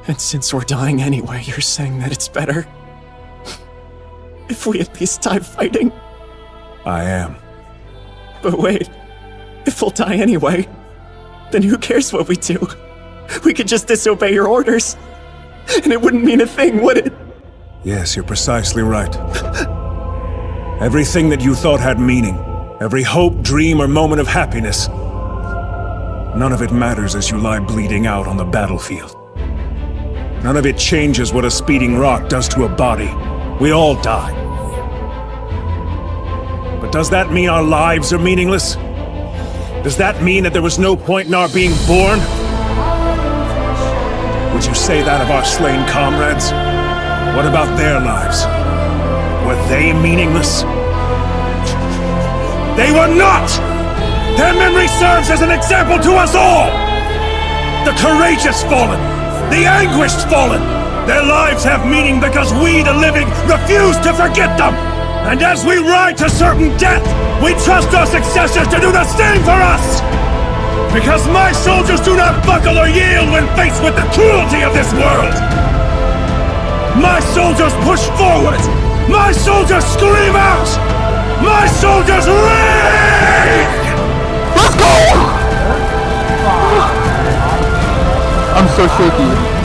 And since we're dying anyway, you're saying that it's better if we at least die fighting? I am. But wait, if we'll die anyway, then who cares what we do? We could just disobey your orders, and it wouldn't mean a thing, would it? Yes, you're precisely right. Everything that you thought had meaning, every hope, dream, or moment of happiness, none of it matters as you lie bleeding out on the battlefield. None of it changes what a speeding rock does to a body. We all die. But does that mean our lives are meaningless? Does that mean that there was no point in our being born? Would you say that of our slain comrades? What about their lives? Were they meaningless? They were not! Their memory serves as an example to us all! The courageous fallen, the anguished fallen, their lives have meaning because we, the living, refuse to forget them! And as we ride to certain death, we trust our successors to do the same for us! Because my soldiers do not buckle or yield when faced with the cruelty of this world! My soldiers push forward! My soldiers scream out! My soldiers rage! Let's go! I'm so shaky.